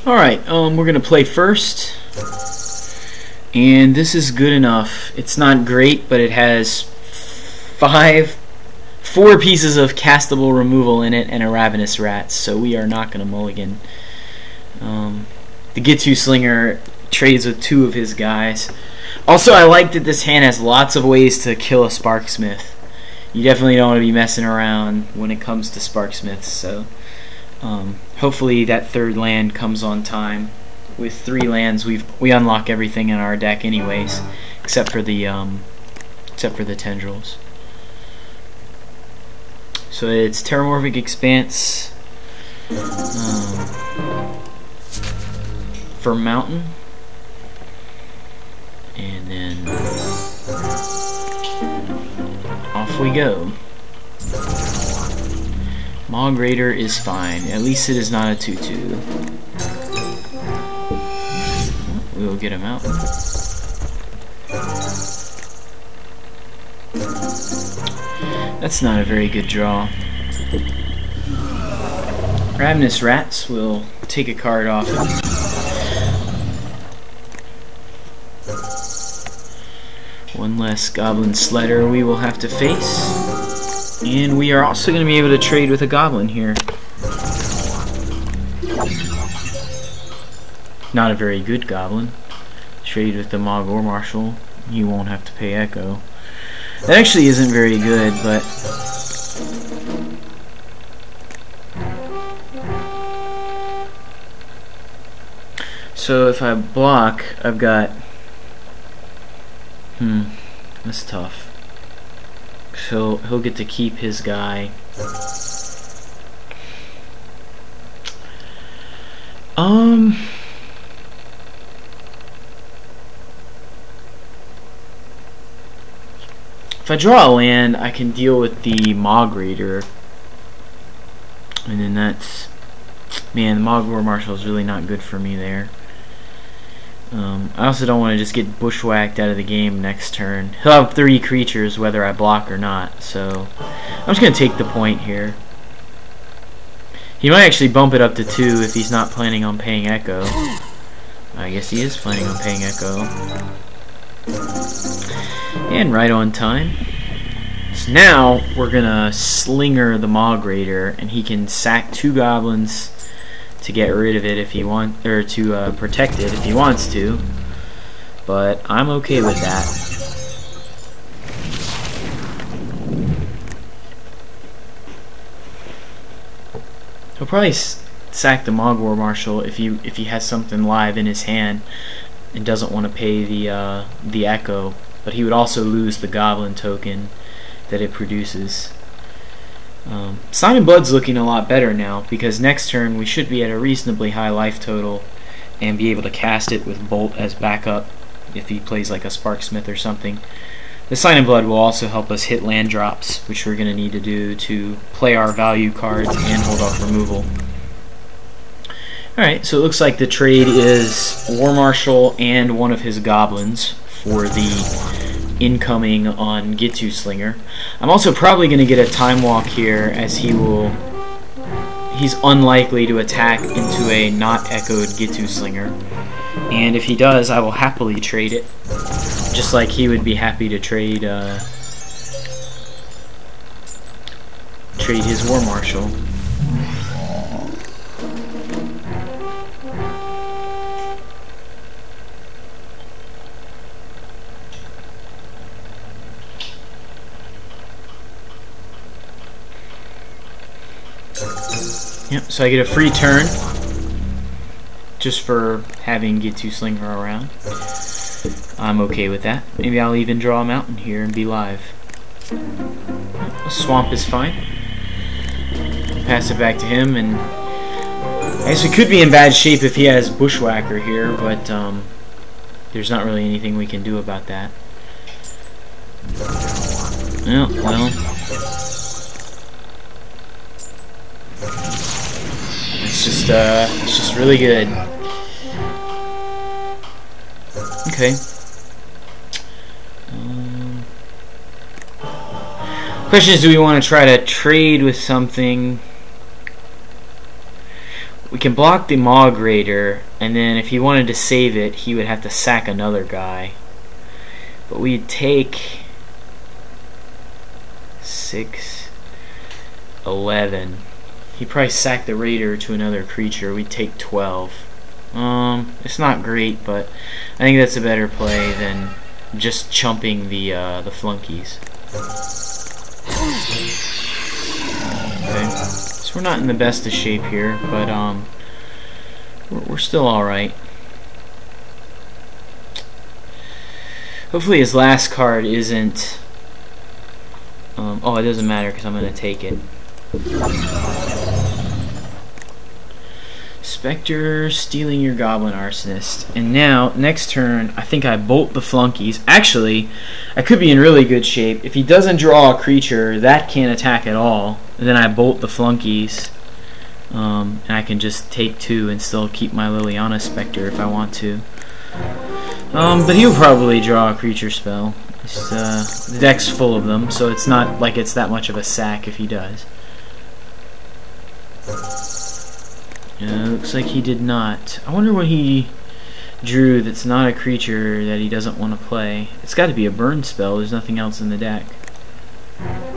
Alright, we're gonna play first, and this is good enough. It's not great, but it has four pieces of castable removal in it and a Ravenous Rat, so we are not gonna mulligan. The Get-To Slinger trades with two of his guys. Also, I like that this hand has lots of ways to kill a Sparksmith. You definitely don't want to be messing around when it comes to Sparksmiths, so hopefully that third land comes on time. With 3 lands, we unlock everything in our deck anyways, except for the tendrils. So it's Terramorphic Expanse for Mountain, and then off we go. m1g Raider is fine. At least it is not a 2/2. We will get him out. That's not a very good draw. Ravenous Rats will take a card off him. One less Goblin Sledder we will have to face. And we are also going to be able to trade with a Goblin here. Not a very good Goblin. Trade with the m1g or Marshal. You won't have to pay Echo. That actually isn't very good, but so if I block, I've got that's tough. So he'll get to keep his guy. If I draw a land, I can deal with the m1g Raider, and then that's, man, the m1g War Marshal is really not good for me there. I also don't want to just get bushwhacked out of the game next turn. He'll have 3 creatures whether I block or not, so I'm just going to take the point here. He might actually bump it up to 2 if he's not planning on paying Echo. I guess he is planning on paying Echo. And right on time. So now we're going to Slinger the m1g Raider, and he can sack 2 goblins to get rid of it if he wants, or to protect it if he wants to, but I'm okay with that. He'll probably sack the m1g War Marshal if he has something live in his hand and doesn't want to pay the Echo, but he would also lose the Goblin token that it produces. Sign in Blood's looking a lot better now, because next turn we should be at a reasonably high life total and be able to cast it with Bolt as backup if he plays like a Sparksmith or something. The Sign in Blood will also help us hit land drops, which we're going to need to do to play our value cards and hold off removal. Alright, so it looks like the trade is War Marshal and one of his goblins for the incoming on Get-To Slinger. I'm also probably going to get a Time Walk here, as he's unlikely to attack into a not echoed Get-To Slinger. And if he does, I will happily trade it, just like he would be happy to trade his War Marshal. Yep, so I get a free turn just for having Get-To Slinger around. I'm okay with that. Maybe I'll even draw a Mountain here and be live. A Swamp is fine. Pass it back to him, and I guess we could be in bad shape if he has Bushwhacker here, but there's not really anything we can do about that. Well. It's just really good. Okay. Question is, do we want to try to trade with something? We can block the Mog Raider, and then if he wanted to save it, he would have to sack another guy. But we'd take 6, 11. He'd probably sack the Raider to another creature. We'd take 12. It's not great, but I think that's a better play than just chumping the flunkies. Okay, so we're not in the best of shape here, but we're still all right. Hopefully his last card isn't. Oh, it doesn't matter because I'm gonna take it. Spectre stealing your Goblin Arsonist. And now, next turn, I think I bolt the flunkies. Actually, I could be in really good shape. If he doesn't draw a creature, that can't attack at all. And then I bolt the flunkies. And I can just take 2 and still keep my Liliana Spectre if I want to. But he'll probably draw a creature spell. The deck's full of them, so it's not like it's that much of a sack if he does. Looks like he did not. I wonder what he drew that's not a creature that he doesn't want to play. It's got to be a burn spell. There's nothing else in the deck.